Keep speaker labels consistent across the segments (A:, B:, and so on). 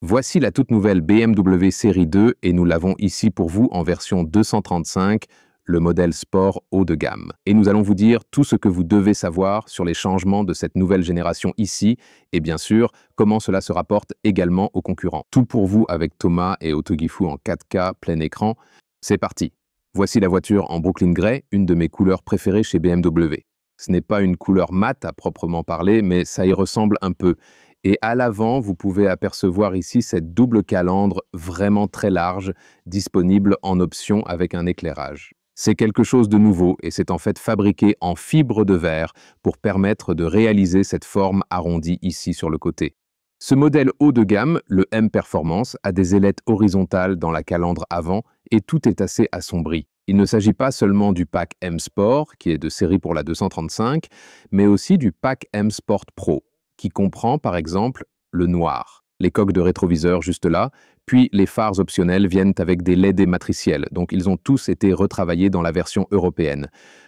A: Voici la toute nouvelle BMW série 2 et nous l'avons ici pour vous en version 235, le modèle sport haut de gamme. Et nous allons vous dire tout ce que vous devez savoir sur les changements de cette nouvelle génération ici et bien sûr comment cela se rapporte également aux concurrents. Tout pour vous avec Thomas et Autogifu en 4K plein écran. C'est parti. Voici la voiture en Brooklyn Grey, une de mes couleurs préférées chez BMW. Ce n'est pas une couleur mate à proprement parler, mais ça y ressemble un peu. Et à l'avant, vous pouvez apercevoir ici cette double calandre vraiment très large, disponible en option avec un éclairage. C'est quelque chose de nouveau et c'est en fait fabriqué en fibre de verre pour permettre de réaliser cette forme arrondie ici sur le côté. Ce modèle haut de gamme, le M Performance, a des ailettes horizontales dans la calandre avant et tout est assez assombri. Il ne s'agit pas seulement du pack M Sport, qui est de série pour la 235, mais aussi du pack M Sport Pro, qui comprend par exemple le noir, les coques de rétroviseur juste là, puis les phares optionnels viennent avec des LED matriciels, donc ils ont tous été retravaillés dans la version européenne.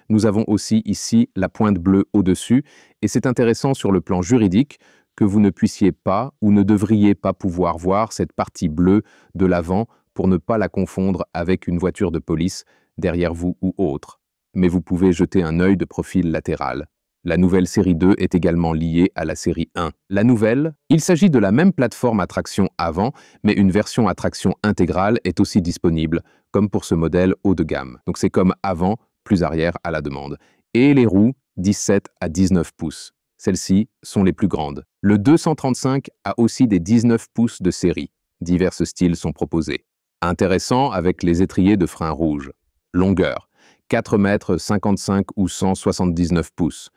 A: Nous avons aussi ici la pointe bleue au-dessus, et c'est intéressant sur le plan juridique que vous ne puissiez pas ou ne devriez pas pouvoir voir cette partie bleue de l'avant pour ne pas la confondre avec une voiture de police derrière vous ou autre. Mais vous pouvez jeter un œil de profil latéral. La nouvelle série 2 est également liée à la série 1. La nouvelle, il s'agit de la même plateforme à traction avant, mais une version à traction intégrale est aussi disponible, comme pour ce modèle haut de gamme. Donc c'est comme avant, plus arrière à la demande. Et les roues, 17 à 19 pouces. Celles-ci sont les plus grandes. Le 235 a aussi des 19 pouces de série. Divers styles sont proposés. Intéressant avec les étriers de frein rouge. Longueur, 4 mètres 55 ou 179 pouces.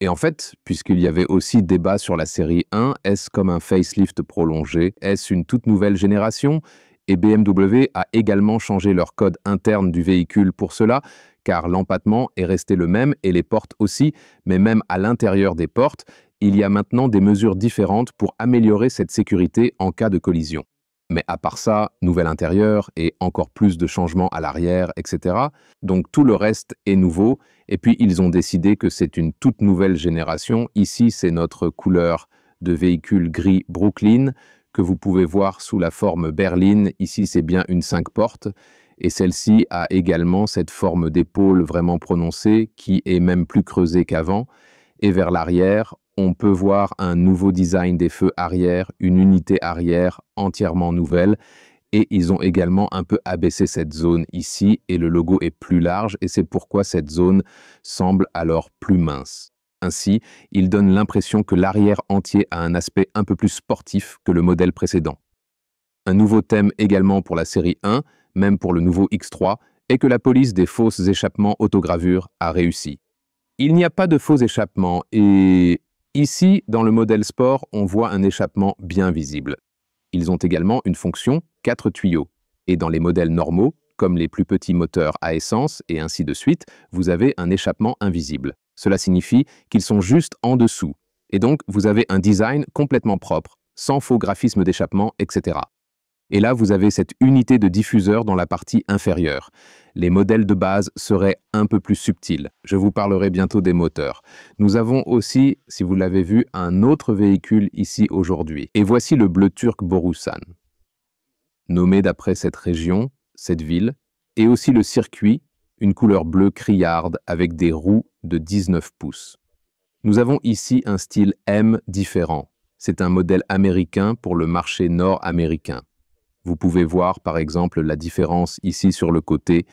A: Et en fait, puisqu'il y avait aussi débat sur la série 1, est-ce comme un facelift prolongé? Est-ce une toute nouvelle génération? Et BMW a également changé leur code interne du véhicule pour cela, car l'empattement est resté le même et les portes aussi, mais même à l'intérieur des portes, il y a maintenant des mesures différentes pour améliorer cette sécurité en cas de collision. Mais à part ça, nouvel intérieur et encore plus de changements à l'arrière, etc. Donc tout le reste est nouveau. Et puis ils ont décidé que c'est une toute nouvelle génération. Ici, c'est notre couleur de véhicule gris Brooklyn que vous pouvez voir sous la forme berline. Ici, c'est bien une 5 portes. Et celle-ci a également cette forme d'épaule vraiment prononcée qui est même plus creusée qu'avant. Et vers l'arrière, on peut voir un nouveau design des feux arrière, une unité arrière entièrement nouvelle. Et ils ont également un peu abaissé cette zone ici et le logo est plus large et c'est pourquoi cette zone semble alors plus mince. Ainsi, il donne l'impression que l'arrière entier a un aspect un peu plus sportif que le modèle précédent. Un nouveau thème également pour la série 1, même pour le nouveau X3, est que la police des fausses échappements autogravures a réussi. Il n'y a pas de faux échappements et ici, dans le modèle sport, on voit un échappement bien visible. Ils ont également une fonction 4 tuyaux. Et dans les modèles normaux, comme les plus petits moteurs à essence et ainsi de suite, vous avez un échappement invisible. Cela signifie qu'ils sont juste en dessous. Et donc, vous avez un design complètement propre, sans faux graphisme d'échappement, etc. Et là, vous avez cette unité de diffuseur dans la partie inférieure. Les modèles de base seraient un peu plus subtils. Je vous parlerai bientôt des moteurs. Nous avons aussi, si vous l'avez vu, un autre véhicule ici aujourd'hui. Et voici le bleu turc Borusan, nommé d'après cette région, cette ville, et aussi le circuit, une couleur bleue criarde avec des roues de 19 pouces. Nous avons ici un style M différent. C'est un modèle américain pour le marché nord-américain. Vous pouvez voir par exemple la différence ici sur le côté,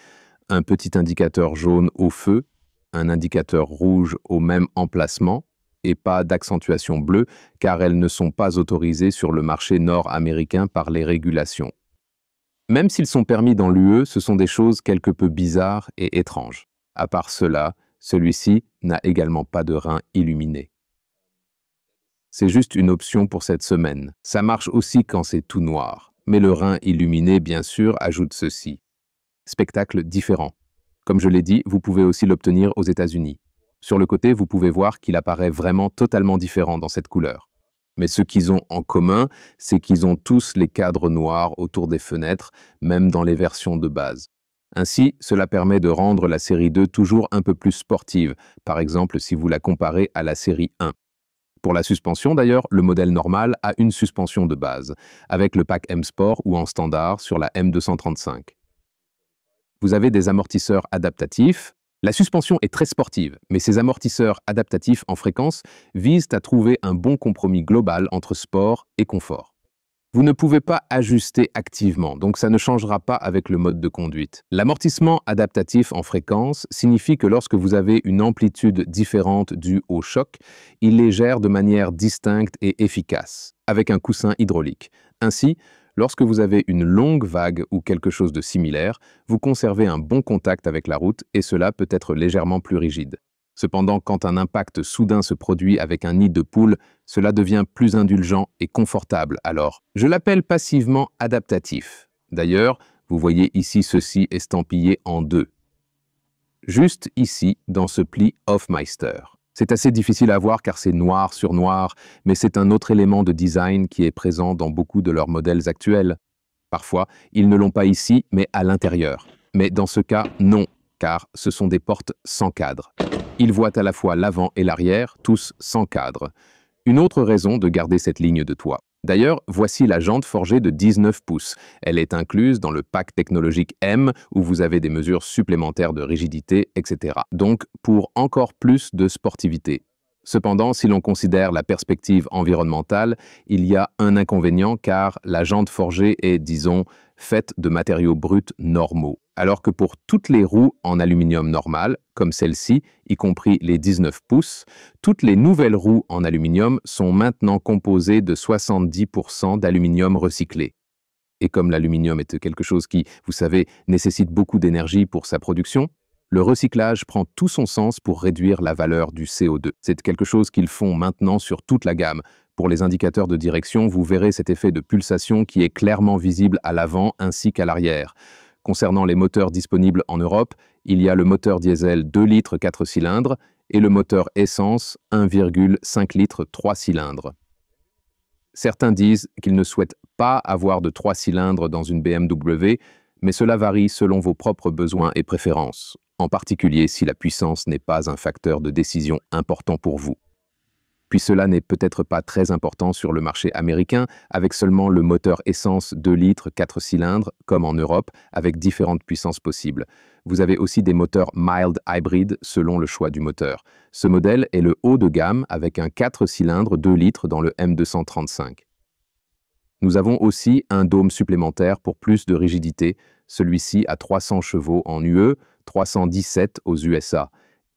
A: un petit indicateur jaune au feu, un indicateur rouge au même emplacement et pas d'accentuation bleue car elles ne sont pas autorisées sur le marché nord-américain par les régulations. Même s'ils sont permis dans l'UE, ce sont des choses quelque peu bizarres et étranges. À part cela, celui-ci n'a également pas de rein illuminé. C'est juste une option pour cette semaine. Ça marche aussi quand c'est tout noir. Mais le rein illuminé, bien sûr, ajoute ceci. Spectacle différent. Comme je l'ai dit, vous pouvez aussi l'obtenir aux États-Unis. Sur le côté, vous pouvez voir qu'il apparaît vraiment totalement différent dans cette couleur. Mais ce qu'ils ont en commun, c'est qu'ils ont tous les cadres noirs autour des fenêtres, même dans les versions de base. Ainsi, cela permet de rendre la série 2 toujours un peu plus sportive, par exemple si vous la comparez à la série 1. Pour la suspension d'ailleurs, le modèle normal a une suspension de base, avec le pack M Sport ou en standard sur la M235. Vous avez des amortisseurs adaptatifs. La suspension est très sportive, mais ces amortisseurs adaptatifs en fréquence visent à trouver un bon compromis global entre sport et confort. Vous ne pouvez pas ajuster activement, donc ça ne changera pas avec le mode de conduite. L'amortissement adaptatif en fréquence signifie que lorsque vous avez une amplitude différente due au choc, il les gère de manière distincte et efficace, avec un coussin hydraulique. Ainsi, lorsque vous avez une longue vague ou quelque chose de similaire, vous conservez un bon contact avec la route et cela peut être légèrement plus rigide. Cependant, quand un impact soudain se produit avec un nid de poule, cela devient plus indulgent et confortable alors. Je l'appelle passivement adaptatif. D'ailleurs, vous voyez ici ceci estampillé en deux. Juste ici, dans ce pli Hofmeister. C'est assez difficile à voir car c'est noir sur noir, mais c'est un autre élément de design qui est présent dans beaucoup de leurs modèles actuels. Parfois, ils ne l'ont pas ici, mais à l'intérieur. Mais dans ce cas, non, car ce sont des portes sans cadre. Ils voient à la fois l'avant et l'arrière, tous sans cadre. Une autre raison de garder cette ligne de toit. D'ailleurs, voici la jante forgée de 19 pouces. Elle est incluse dans le pack technologique M, où vous avez des mesures supplémentaires de rigidité, etc. Donc, pour encore plus de sportivité. Cependant, si l'on considère la perspective environnementale, il y a un inconvénient car la jante forgée est, disons, faite de matériaux bruts normaux. Alors que pour toutes les roues en aluminium normal, comme celle-ci, y compris les 19 pouces, toutes les nouvelles roues en aluminium sont maintenant composées de 70% d'aluminium recyclé. Et comme l'aluminium est quelque chose qui, vous savez, nécessite beaucoup d'énergie pour sa production, le recyclage prend tout son sens pour réduire la valeur du CO2. C'est quelque chose qu'ils font maintenant sur toute la gamme. Pour les indicateurs de direction, vous verrez cet effet de pulsation qui est clairement visible à l'avant ainsi qu'à l'arrière. Concernant les moteurs disponibles en Europe, il y a le moteur diesel 2 litres 4 cylindres et le moteur essence 1,5 litres 3 cylindres. Certains disent qu'ils ne souhaitent pas avoir de 3 cylindres dans une BMW, mais cela varie selon vos propres besoins et préférences, en particulier si la puissance n'est pas un facteur de décision important pour vous. Puis cela n'est peut-être pas très important sur le marché américain, avec seulement le moteur essence 2 litres 4 cylindres, comme en Europe, avec différentes puissances possibles. Vous avez aussi des moteurs mild hybrid selon le choix du moteur. Ce modèle est le haut de gamme avec un 4 cylindres 2 litres dans le M235. Nous avons aussi un dôme supplémentaire pour plus de rigidité, celui-ci à 300 chevaux en UE, 317 aux USA.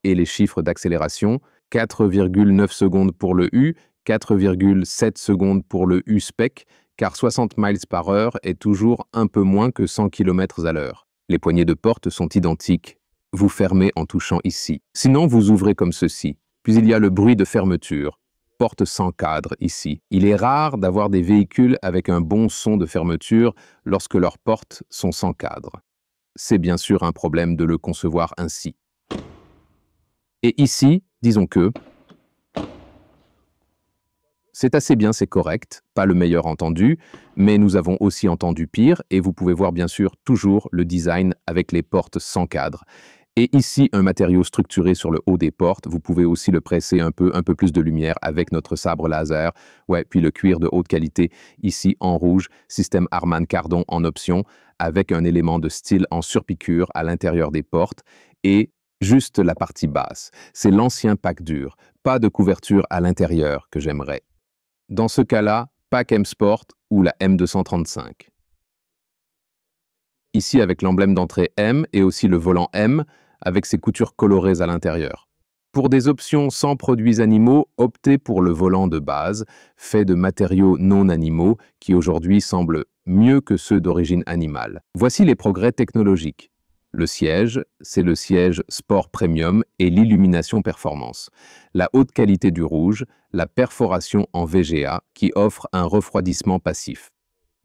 A: Et les chiffres d'accélération, 4,9 secondes pour le U, 4,7 secondes pour le U-Spec, car 60 miles par heure est toujours un peu moins que 100 km à l'heure. Les poignées de porte sont identiques. Vous fermez en touchant ici. Sinon, vous ouvrez comme ceci. Puis il y a le bruit de fermeture. Porte sans cadre ici. Il est rare d'avoir des véhicules avec un bon son de fermeture lorsque leurs portes sont sans cadre. C'est bien sûr un problème de le concevoir ainsi. Et ici, disons que c'est assez bien, c'est correct, pas le meilleur entendu, mais nous avons aussi entendu pire et vous pouvez voir bien sûr toujours le design avec les portes sans cadre. Et ici, un matériau structuré sur le haut des portes, vous pouvez aussi le presser un peu plus de lumière avec notre sabre laser. Ouais, puis le cuir de haute qualité, ici en rouge, système Harman Kardon en option, avec un élément de style en surpiqûre à l'intérieur des portes et juste la partie basse. C'est l'ancien pack dur, pas de couverture à l'intérieur que j'aimerais. Dans ce cas-là, pack M Sport ou la M235. Ici avec l'emblème d'entrée M et aussi le volant M, avec ses coutures colorées à l'intérieur. Pour des options sans produits animaux, optez pour le volant de base, fait de matériaux non animaux, qui aujourd'hui semblent mieux que ceux d'origine animale. Voici les progrès technologiques. Le siège, c'est le siège Sport Premium et l'illumination performance. La haute qualité du rouge, la perforation en VGA, qui offre un refroidissement passif.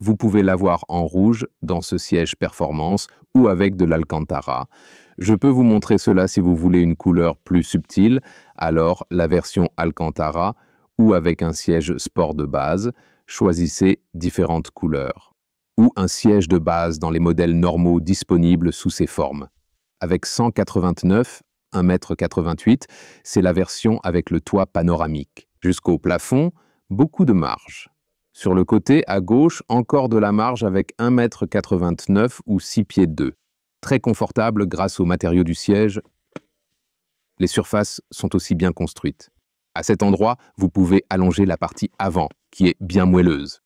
A: Vous pouvez l'avoir en rouge dans ce siège performance ou avec de l'Alcantara. Je peux vous montrer cela si vous voulez une couleur plus subtile, alors la version Alcantara ou avec un siège sport de base, choisissez différentes couleurs. Ou un siège de base dans les modèles normaux disponibles sous ces formes. Avec 189, 1,88 m, c'est la version avec le toit panoramique. Jusqu'au plafond, beaucoup de marge. Sur le côté, à gauche, encore de la marge avec 1,89 m ou 6 pieds 2. Très confortable grâce aux matériaux du siège. Les surfaces sont aussi bien construites. À cet endroit, vous pouvez allonger la partie avant, qui est bien moelleuse.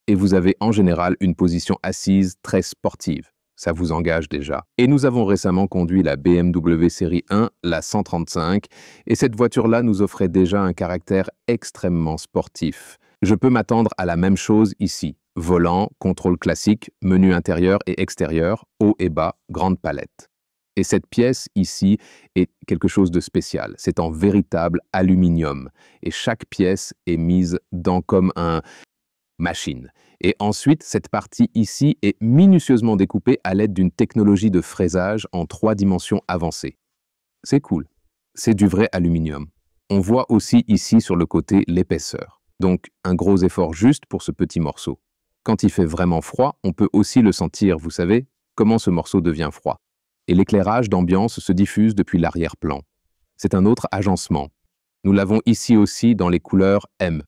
A: Et vous avez en général une position assise très sportive. Ça vous engage déjà. Et nous avons récemment conduit la BMW série 1, la 135, et cette voiture-là nous offrait déjà un caractère extrêmement sportif. Je peux m'attendre à la même chose ici. Volant, contrôle classique, menu intérieur et extérieur, haut et bas, grande palette. Et cette pièce ici est quelque chose de spécial. C'est en véritable aluminium. Et chaque pièce est mise dans comme un machine. Et ensuite, cette partie ici est minutieusement découpée à l'aide d'une technologie de fraisage en 3 dimensions avancées. C'est cool. C'est du vrai aluminium. On voit aussi ici sur le côté l'épaisseur. Donc, un gros effort juste pour ce petit morceau. Quand il fait vraiment froid, on peut aussi le sentir, vous savez, comment ce morceau devient froid. Et l'éclairage d'ambiance se diffuse depuis l'arrière-plan. C'est un autre agencement. Nous l'avons ici aussi dans les couleurs M.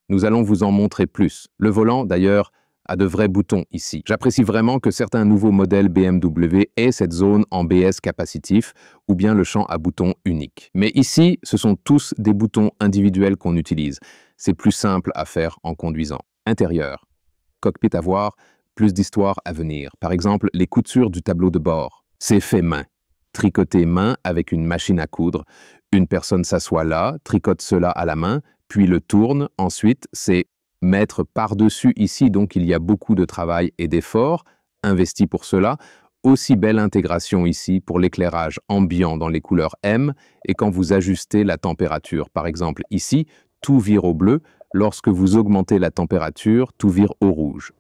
A: Nous allons vous en montrer plus. Le volant, d'ailleurs, a de vrais boutons ici. J'apprécie vraiment que certains nouveaux modèles BMW aient cette zone en BS capacitif ou bien le champ à boutons unique. Mais ici, ce sont tous des boutons individuels qu'on utilise. C'est plus simple à faire en conduisant. Intérieur. Cockpit à voir, plus d'histoires à venir. Par exemple, les coutures du tableau de bord. C'est fait main. Tricoté main avec une machine à coudre. Une personne s'assoit là, tricote cela à la main, puis le tourne. Ensuite, c'est mettre par-dessus ici, donc il y a beaucoup de travail et d'efforts investis pour cela. Aussi belle intégration ici pour l'éclairage ambiant dans les couleurs M et quand vous ajustez la température. Par exemple, ici, tout vire au bleu. Lorsque vous augmentez la température, tout vire au rouge.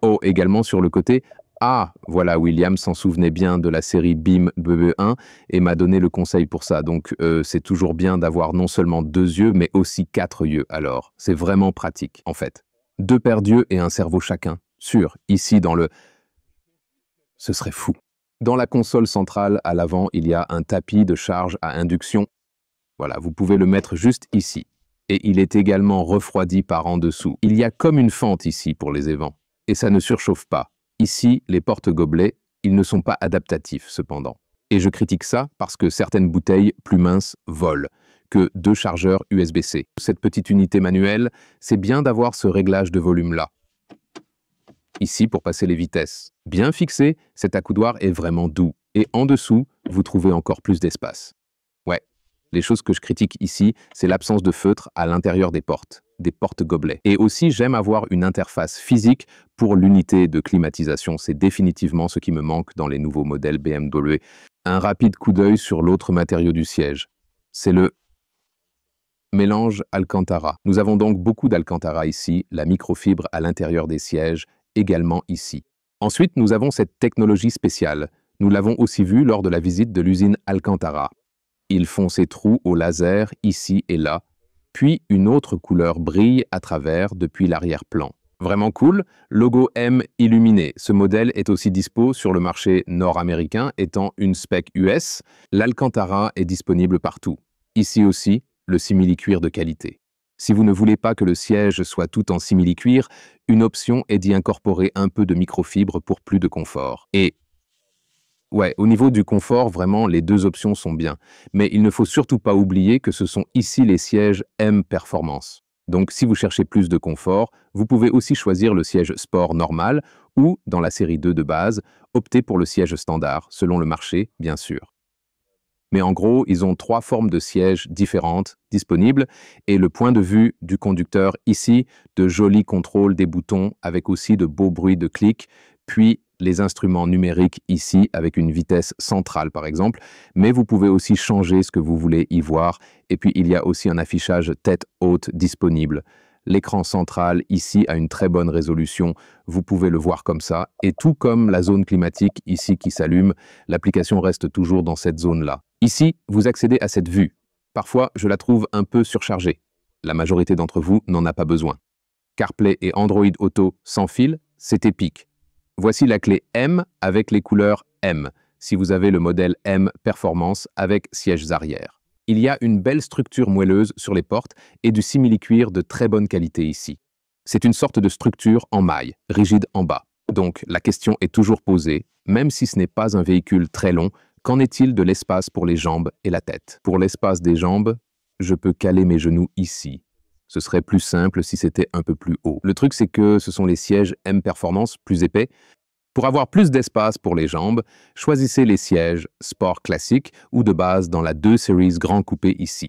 A: Oh, également sur le côté, ah, voilà, William s'en souvenait bien de la série BIM BB1 et m'a donné le conseil pour ça. Donc, c'est toujours bien d'avoir non seulement 2 yeux, mais aussi 4 yeux. Alors, c'est vraiment pratique, en fait. 2 paires d'yeux et un cerveau chacun. Sûr, ici dans le... Ce serait fou. Dans la console centrale, à l'avant, il y a un tapis de charge à induction. Voilà, vous pouvez le mettre juste ici. Et il est également refroidi par en dessous. Il y a comme une fente ici pour les évents. Et ça ne surchauffe pas. Ici, les porte-gobelets, ils ne sont pas adaptatifs cependant. Et je critique ça parce que certaines bouteilles plus minces volent, que 2 chargeurs USB-C. Cette petite unité manuelle, c'est bien d'avoir ce réglage de volume-là. Ici, pour passer les vitesses. Bien fixé, cet accoudoir est vraiment doux. Et en dessous, vous trouvez encore plus d'espace. Ouais, les choses que je critique ici, c'est l'absence de feutre à l'intérieur des porte-gobelets. Et aussi, j'aime avoir une interface physique pour l'unité de climatisation. C'est définitivement ce qui me manque dans les nouveaux modèles BMW. Un rapide coup d'œil sur l'autre matériau du siège. C'est le mélange Alcantara. Nous avons donc beaucoup d'Alcantara ici, la microfibre à l'intérieur des sièges, également ici. Ensuite, nous avons cette technologie spéciale. Nous l'avons aussi vu lors de la visite de l'usine Alcantara. Ils font ces trous au laser ici et là, puis une autre couleur brille à travers depuis l'arrière-plan. Vraiment cool, logo M illuminé. Ce modèle est aussi dispo sur le marché nord-américain, étant une spec US. L'Alcantara est disponible partout. Ici aussi, le simili-cuir de qualité. Si vous ne voulez pas que le siège soit tout en simili-cuir, une option est d'y incorporer un peu de microfibre pour plus de confort. Et ouais, au niveau du confort, vraiment, les 2 options sont bien. Mais il ne faut surtout pas oublier que ce sont ici les sièges M Performance. Donc, si vous cherchez plus de confort, vous pouvez aussi choisir le siège sport normal ou, dans la série 2 de base, opter pour le siège standard, selon le marché, bien sûr. Mais en gros, ils ont 3 formes de sièges différentes disponibles et le point de vue du conducteur ici, de jolis contrôles des boutons avec aussi de beaux bruits de clics, puis les instruments numériques ici avec une vitesse centrale par exemple, mais vous pouvez aussi changer ce que vous voulez y voir et puis il y a aussi un affichage tête haute disponible. L'écran central ici a une très bonne résolution, vous pouvez le voir comme ça et tout comme la zone climatique ici qui s'allume, l'application reste toujours dans cette zone-là. Ici, vous accédez à cette vue. Parfois, je la trouve un peu surchargée. La majorité d'entre vous n'en a pas besoin. CarPlay et Android Auto sans fil, c'est épique. Voici la clé M avec les couleurs M, si vous avez le modèle M Performance avec sièges arrière. Il y a une belle structure moelleuse sur les portes et du simili-cuir de très bonne qualité ici. C'est une sorte de structure en maille, rigide en bas. Donc, la question est toujours posée, même si ce n'est pas un véhicule très long, qu'en est-il de l'espace pour les jambes et la tête? Pour l'espace des jambes, je peux caler mes genoux ici. Ce serait plus simple si c'était un peu plus haut. Le truc, c'est que ce sont les sièges M Performance plus épais. Pour avoir plus d'espace pour les jambes, choisissez les sièges Sport classique ou de base dans la 2 Series Grand Coupé ici.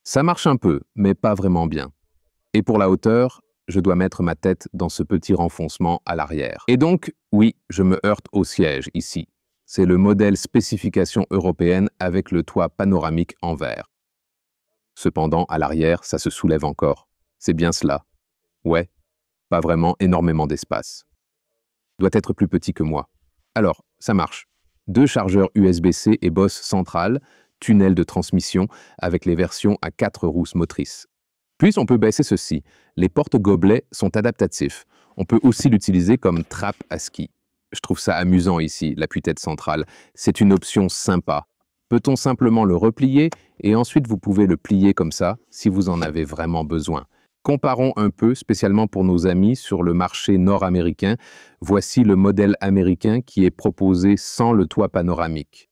A: Ça marche un peu, mais pas vraiment bien. Et pour la hauteur, je dois mettre ma tête dans ce petit renfoncement à l'arrière. Et donc, oui, je me heurte au siège ici. C'est le modèle spécification européenne avec le toit panoramique en verre. Cependant, à l'arrière, ça se soulève encore. C'est bien cela. Ouais, pas vraiment énormément d'espace. Doit être plus petit que moi. Alors, ça marche. 2 chargeurs USB-C et bosse centrale, tunnel de transmission avec les versions à 4 rousses motrices. Puis on peut baisser ceci. Les porte-gobelets sont adaptatifs. On peut aussi l'utiliser comme trappe à ski. Je trouve ça amusant ici, l'appui-tête centrale. C'est une option sympa. Peut-on simplement le replier et ensuite vous pouvez le plier comme ça si vous en avez vraiment besoin. Comparons un peu, spécialement pour nos amis sur le marché nord-américain. Voici le modèle américain qui est proposé sans le toit panoramique.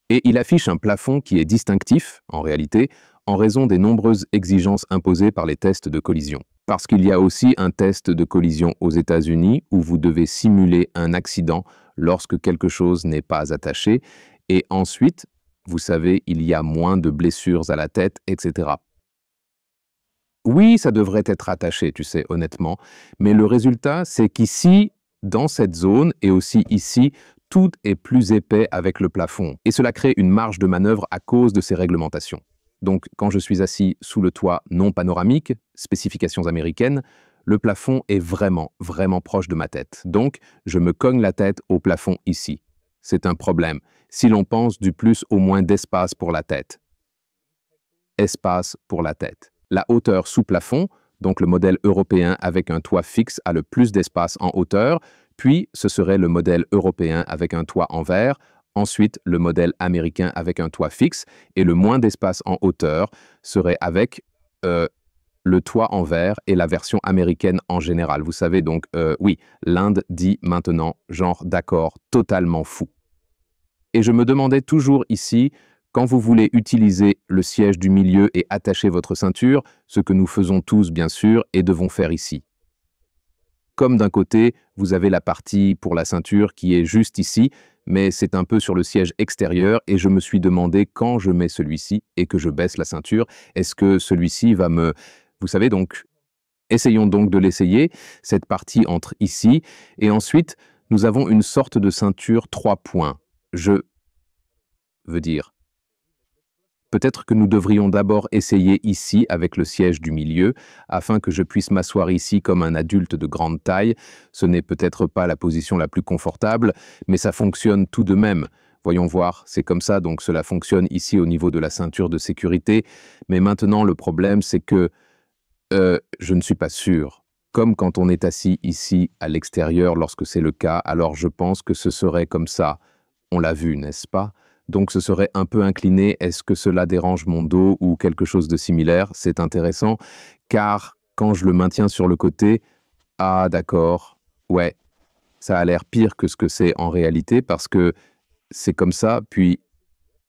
A: Et il affiche un plafond qui est distinctif, en réalité, en raison des nombreuses exigences imposées par les tests de collision. Parce qu'il y a aussi un test de collision aux États-Unis où vous devez simuler un accident lorsque quelque chose n'est pas attaché. Et ensuite, vous savez, il y a moins de blessures à la tête, etc. Oui, ça devrait être attaché, tu sais, honnêtement. Mais le résultat, c'est qu'ici, dans cette zone, et aussi ici, tout est plus épais avec le plafond. Et cela crée une marge de manœuvre à cause de ces réglementations. Donc, quand je suis assis sous le toit non panoramique, spécifications américaines, le plafond est vraiment, vraiment proche de ma tête. Donc, je me cogne la tête au plafond ici. C'est un problème. Si l'on pense du plus au moins d'espace pour la tête. Espace pour la tête. La hauteur sous plafond, donc le modèle européen avec un toit fixe a le plus d'espace en hauteur, puis ce serait le modèle européen avec un toit en verre, ensuite le modèle américain avec un toit fixe, et le moins d'espace en hauteur serait avec le toit en verre et la version américaine en général. Vous savez donc, oui, l'Inde dit maintenant, genre d'accord, totalement fou. Et je me demandais toujours ici, quand vous voulez utiliser le siège du milieu et attacher votre ceinture, ce que nous faisons tous bien sûr et devons faire ici. Comme d'un côté, vous avez la partie pour la ceinture qui est juste ici, mais c'est un peu sur le siège extérieur et je me suis demandé quand je mets celui-ci et que je baisse la ceinture, est-ce que celui-ci va me... Vous savez donc, essayons donc de l'essayer, cette partie entre ici et ensuite nous avons une sorte de ceinture 3 points. Je veux dire... Peut-être que nous devrions d'abord essayer ici avec le siège du milieu, afin que je puisse m'asseoir ici comme un adulte de grande taille. Ce n'est peut-être pas la position la plus confortable, mais ça fonctionne tout de même. Voyons voir, c'est comme ça, donc cela fonctionne ici au niveau de la ceinture de sécurité. Mais maintenant, le problème, c'est que je ne suis pas sûr. Comme quand on est assis ici à l'extérieur lorsque c'est le cas, alors je pense que ce serait comme ça. On l'a vu, n'est-ce pas ? Donc ce serait un peu incliné. Est-ce que cela dérange mon dos ou quelque chose de similaire? C'est intéressant, car quand je le maintiens sur le côté, ah d'accord, ouais, ça a l'air pire que ce que c'est en réalité, parce que c'est comme ça, puis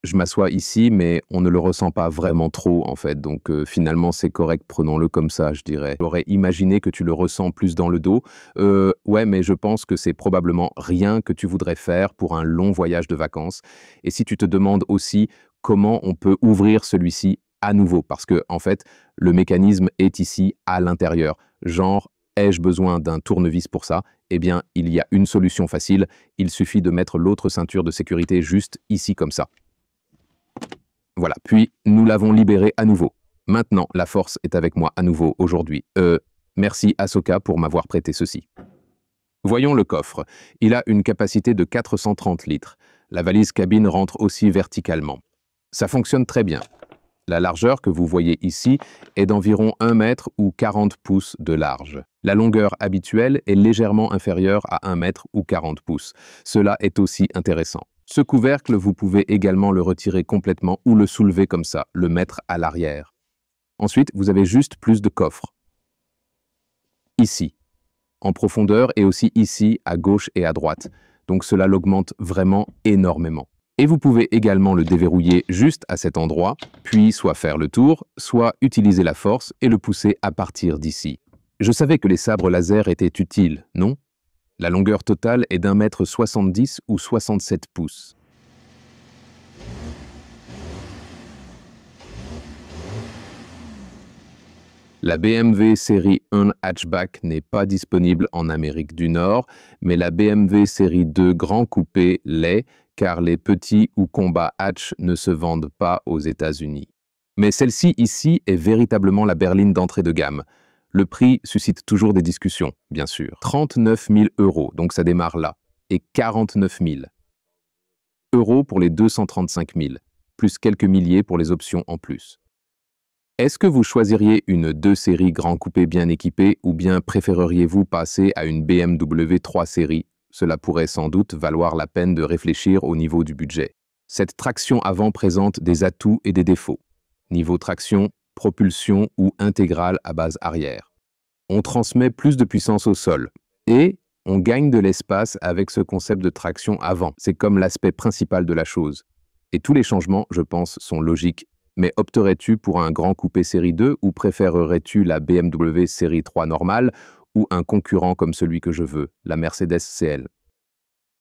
A: je m'assois ici, mais on ne le ressent pas vraiment trop, en fait. Donc finalement, c'est correct, prenons-le comme ça, je dirais. J'aurais imaginé que tu le ressens plus dans le dos. Ouais, mais je pense que c'est probablement rien que tu voudrais faire pour un long voyage de vacances. Et si tu te demandes aussi comment on peut ouvrir celui-ci à nouveau, parce que, en fait, le mécanisme est ici à l'intérieur. Genre, ai-je besoin d'un tournevis pour ça? Eh bien, il y a une solution facile. Il suffit de mettre l'autre ceinture de sécurité juste ici, comme ça. Voilà, puis nous l'avons libéré à nouveau. Maintenant, la force est avec moi à nouveau aujourd'hui. Merci Ahsoka pour m'avoir prêté ceci. Voyons le coffre. Il a une capacité de 430 litres. La valise cabine rentre aussi verticalement. Ça fonctionne très bien. La largeur que vous voyez ici est d'environ 1 mètre ou 40 pouces de large. La longueur habituelle est légèrement inférieure à 1 mètre ou 40 pouces. Cela est aussi intéressant. Ce couvercle, vous pouvez également le retirer complètement ou le soulever comme ça, le mettre à l'arrière. Ensuite, vous avez juste plus de coffres. Ici, en profondeur et aussi ici, à gauche et à droite. Donc cela l'augmente vraiment énormément. Et vous pouvez également le déverrouiller juste à cet endroit, puis soit faire le tour, soit utiliser la force et le pousser à partir d'ici. Je savais que les sabres laser étaient utiles, non? La longueur totale est d'1,70 m ou 67 pouces. La BMW série 1 hatchback n'est pas disponible en Amérique du Nord, mais la BMW série 2 grand coupé l'est, car les petits ou combat hatch ne se vendent pas aux États-Unis. Mais celle-ci ici est véritablement la berline d'entrée de gamme. Le prix suscite toujours des discussions, bien sûr. 39 000 €, donc ça démarre là, et 49 000 € pour les 235 000, plus quelques milliers pour les options en plus. Est-ce que vous choisiriez une 2 série grand coupé bien équipée ou bien préféreriez-vous passer à une BMW 3 série? Cela pourrait sans doute valoir la peine de réfléchir au niveau du budget. Cette traction avant présente des atouts et des défauts. Niveau traction, propulsion ou intégrale à base arrière. On transmet plus de puissance au sol et on gagne de l'espace avec ce concept de traction avant. C'est comme l'aspect principal de la chose. Et tous les changements, je pense, sont logiques. Mais opterais-tu pour un grand coupé série 2 ou préférerais-tu la BMW série 3 normale ou un concurrent comme celui que je veux, la Mercedes CL?